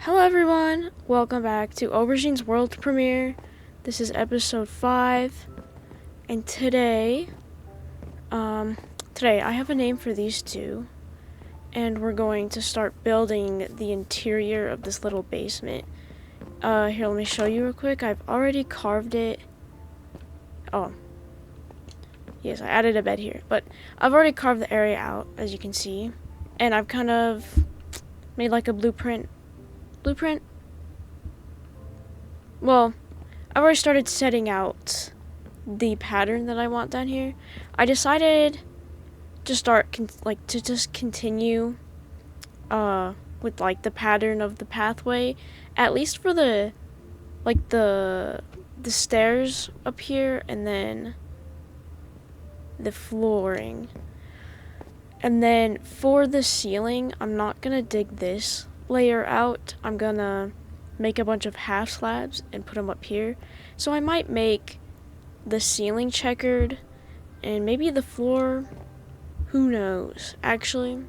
Hello everyone, welcome back to Aubergine's World Premiere. This is episode 5, and today I have a name for these two, and we're going to start building the interior of this little basement. Here, let me show you real quick. I've already carved it. Oh, yes, I added a bed here, but I've already carved the area out, as you can see, and I've kind of made like a blueprint. Well, I've already started setting out the pattern that I want down here. I decided to start to just continue with like the pattern of the pathway, at least for the the stairs up here, and then the flooring. And then for the ceiling, I'm not gonna dig this layer out. I'm gonna make a bunch of half slabs and put them up here. So I might make the ceiling checkered and maybe the floor, who knows. Actually,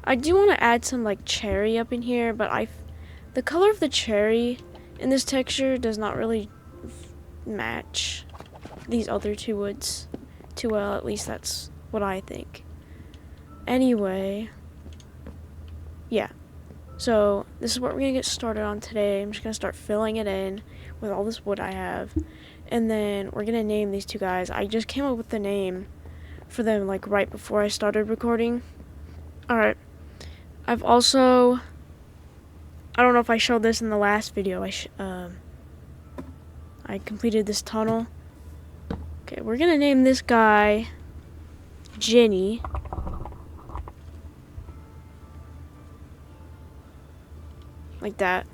I do want to add some like cherry up in here, but the color of the cherry in this texture does not really match these other two woods too well. At least that's what I think. Anyway, yeah. So this is what we're gonna get started on today. I'm just gonna start filling it in with all this wood I have, and then we're gonna name these two guys. I just came up with the name for them like right before I started recording. Alright. I've also, I don't know if I showed this in the last video. I completed this tunnel. Okay, we're gonna name this guy Ginny. Like that.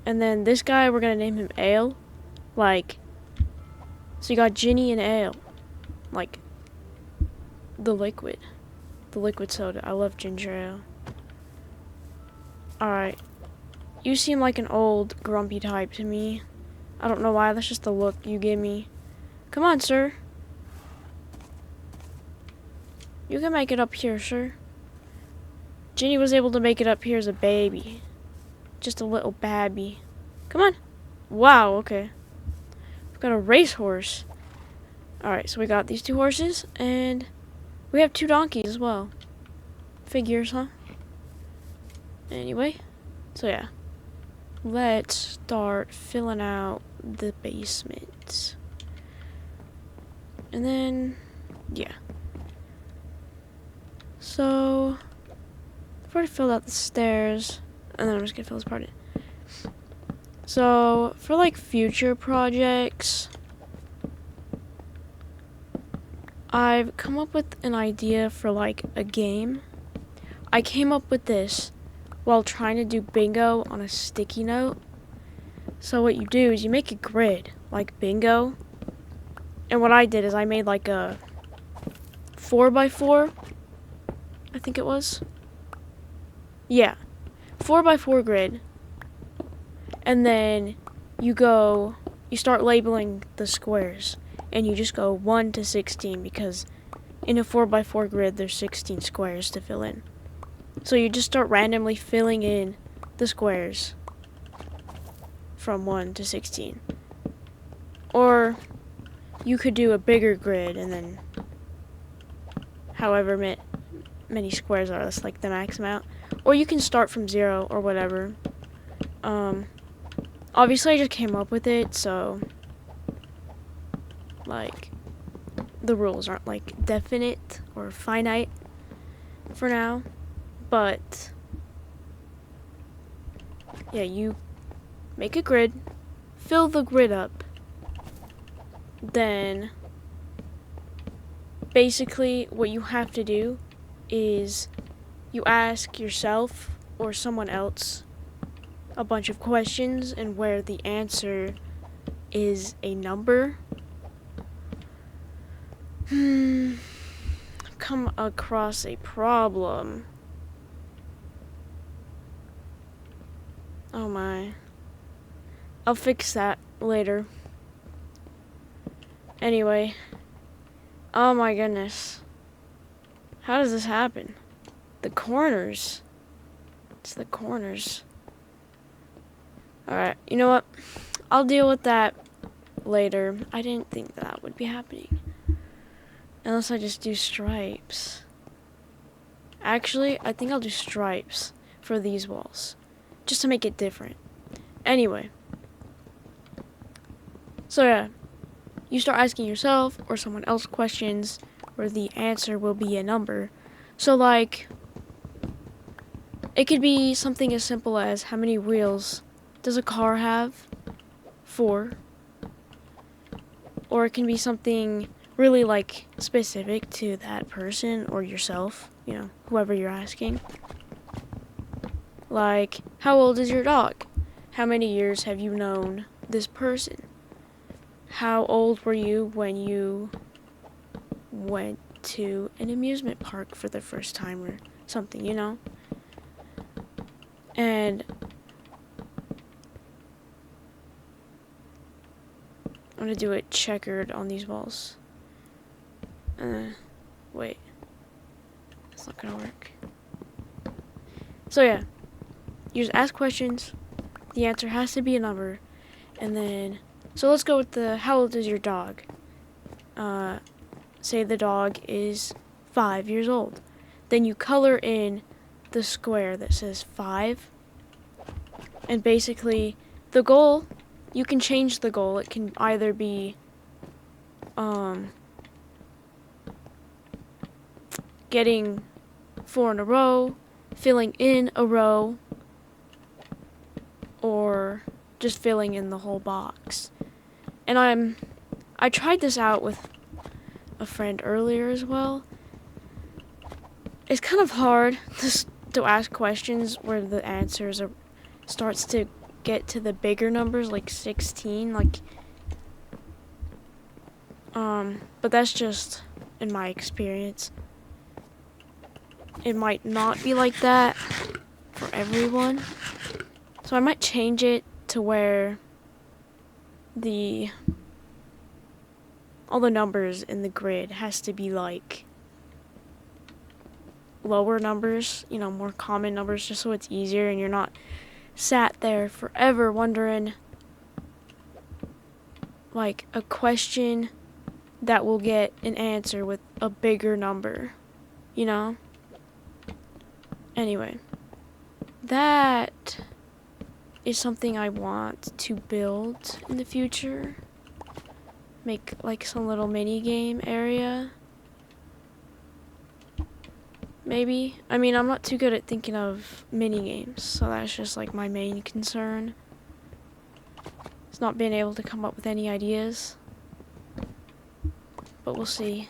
And then this guy, we're gonna name him Ale. Like, so you got Ginny and Ale. Like, the liquid soda. I love ginger ale. Alright. You seem like an old, grumpy type to me. I don't know why, that's just the look you give me. Come on, sir. You can make it up here, sir. Ginny was able to make it up here as a baby. Just a little babby. Come on. Wow, okay. We've got a racehorse. Alright, so we got these two horses, and we have two donkeys as well. Figures, huh? Anyway, so yeah. Let's start filling out the basement. And then, yeah. So, I've already filled out the stairs. And then I'm just gonna fill this part in. So, for like future projects, I've come up with an idea for like a game. I came up with this while trying to do bingo on a sticky note. So what you do is you make a grid, like bingo. And what I did is I made like a 4x4, I think it was. Yeah. 4x4 grid, and then you start labeling the squares, and you just go 1 to 16, because in a 4x4 grid there's 16 squares to fill in. So you just start randomly filling in the squares from 1 to 16. Or you could do a bigger grid, and then however many squares are, that's like the max amount. Or you can start from 0 or whatever. Obviously I just came up with it, so like the rules aren't like definite or finite for now. But yeah, you make a grid, fill the grid up, then basically what you have to do is you ask yourself or someone else a bunch of questions, and where the answer is a number. I've come across a problem. Oh my. I'll fix that later. Anyway. Oh my goodness. How does this happen? The corners. It's the corners. Alright, you know what? I'll deal with that later. I didn't think that would be happening. Unless I just do stripes. Actually, I think I'll do stripes for these walls. Just to make it different. Anyway. So yeah. You start asking yourself or someone else questions where the answer will be a number. So like, it could be something as simple as how many wheels does a car have? 4. Or it can be something really like specific to that person or yourself, you know, whoever you're asking. Like, how old is your dog? How many years have you known this person? How old were you when you went to an amusement park for the first time or something, you know? And I'm gonna do it checkered on these walls. Wait. That's not gonna work. So yeah. You just ask questions. The answer has to be a number. And then, so let's go with the, how old is your dog? Say the dog is 5 years old. Then you color in the square that says 5. And basically, the goal, you can change the goal. It can either be getting 4 in a row, filling in a row, or just filling in the whole box. And I tried this out with a friend earlier as well. It's kind of hard to ask questions where the answers starts to get to the bigger numbers, like 16, like but that's just in my experience. It might not be like that for everyone. So I might change it to where all the numbers in the grid has to be like lower numbers, you know, more common numbers, just so it's easier and you're not sat there forever wondering like a question that will get an answer with a bigger number, you know? Anyway, that is something I want to build in the future. Make like some little mini game area. Maybe. I mean, I'm not too good at thinking of mini games, so that's just like my main concern. It's not being able to come up with any ideas. But we'll see.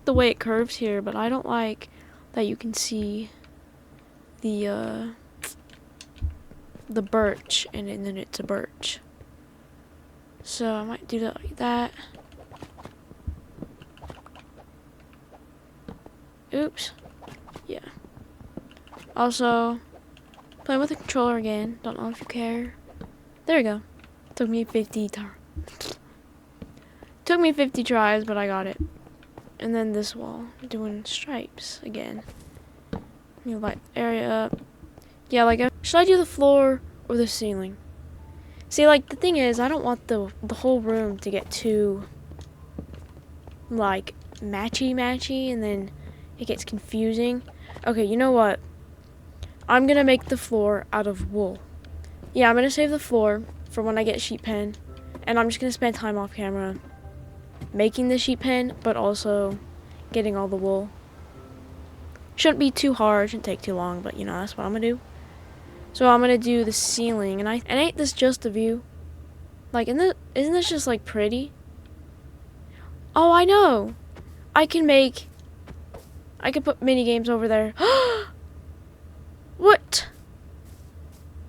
The way it curves here, but I don't like that you can see the birch, and then it's a birch. So I might do that like that. Oops. Yeah. Also, playing with the controller again. Don't know if you care. There we go. Took me 50 tries, but I got it. And then this wall, doing stripes again. You light area up. Yeah, like, should I do the floor or the ceiling? See, like, the thing is, I don't want the whole room to get too, like, matchy, and then it gets confusing. Okay, you know what? I'm gonna make the floor out of wool. Yeah, I'm gonna save the floor for when I get sheet pen, and I'm just gonna spend time off camera making the sheet pen, but also getting all the wool. Shouldn't be too hard, shouldn't take too long, but you know, that's what I'm gonna do. So I'm gonna do the ceiling, and ain't this just a view? Like, isn't this just like pretty? Oh, I know. I can put mini games over there. What?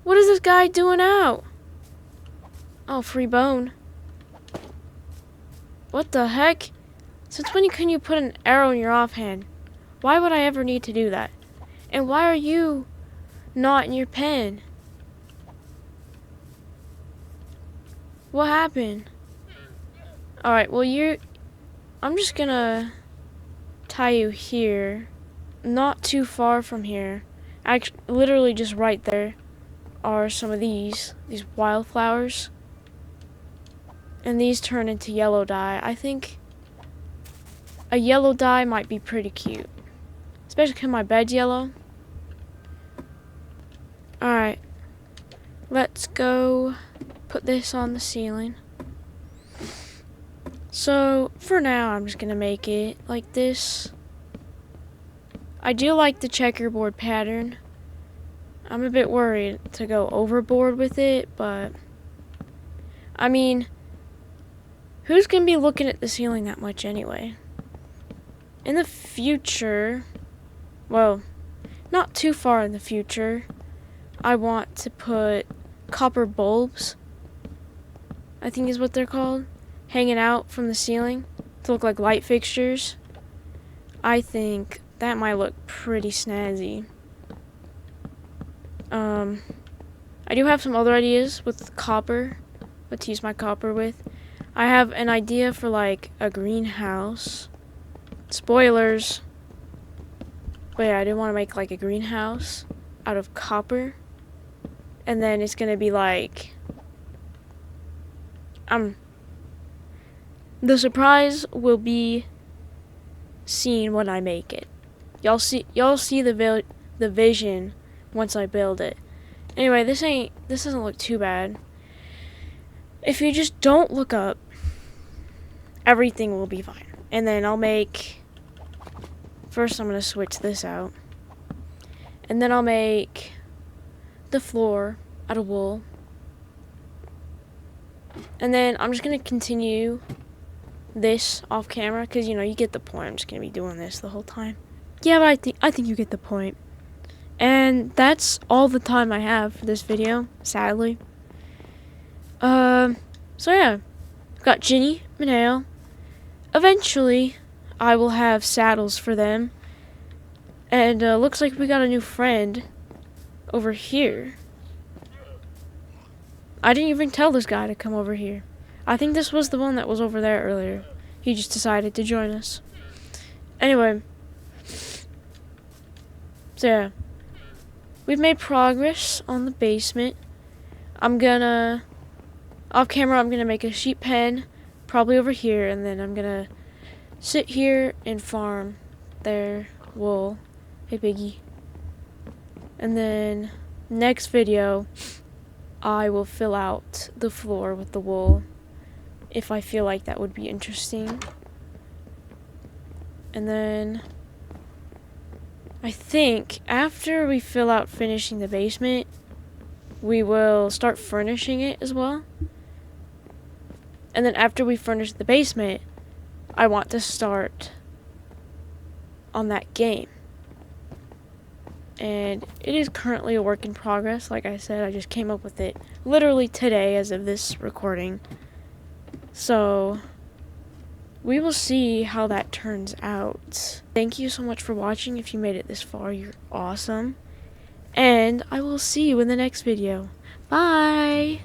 What is this guy doing out? Oh, free bone. What the heck? Since when can you put an arrow in your offhand? Why would I ever need to do that? And why are you not in your pen? What happened? Alright, well I'm just gonna tie you here. Not too far from here. Actually, literally just right there are some of these wildflowers. And these turn into yellow dye. I think a yellow dye might be pretty cute. Especially because my bed's yellow. Alright. Let's go put this on the ceiling. So, for now, I'm just going to make it like this. I do like the checkerboard pattern. I'm a bit worried to go overboard with it, but I mean, who's going to be looking at the ceiling that much anyway? In the future, well, not too far in the future, I want to put copper bulbs, I think is what they're called, hanging out from the ceiling to look like light fixtures. I think that might look pretty snazzy. I do have some other ideas with copper, what to use my copper with. I have an idea for like a greenhouse. Spoilers. But yeah, I do want to make like a greenhouse out of copper. And then it's gonna be like the surprise will be seen when I make it. Y'all see the vision once I build it. Anyway, this doesn't look too bad. If you just don't look up, everything will be fine. And then first I'm gonna switch this out. And then I'll make the floor out of wool. And then I'm just gonna continue this off camera because you get the point. I'm just gonna be doing this the whole time. Yeah, but I think you get the point. And that's all the time I have for this video, sadly. So yeah, I've got Ginny, Maneo. Eventually, I will have saddles for them. And looks like we got a new friend over here. I didn't even tell this guy to come over here. I think this was the one that was over there earlier. He just decided to join us. Anyway. So yeah. We've made progress on the basement. Off camera, I'm gonna make a sheep pen, probably over here, and then I'm gonna sit here and farm their wool. Hey, Piggy. And then, next video, I will fill out the floor with the wool, if I feel like that would be interesting. And then I think after we fill out finishing the basement, we will start furnishing it as well. And then after we furnish the basement, I want to start on that game. And it is currently a work in progress. Like I said, I just came up with it literally today as of this recording. So we will see how that turns out. Thank you so much for watching. If you made it this far, you're awesome. And I will see you in the next video. Bye!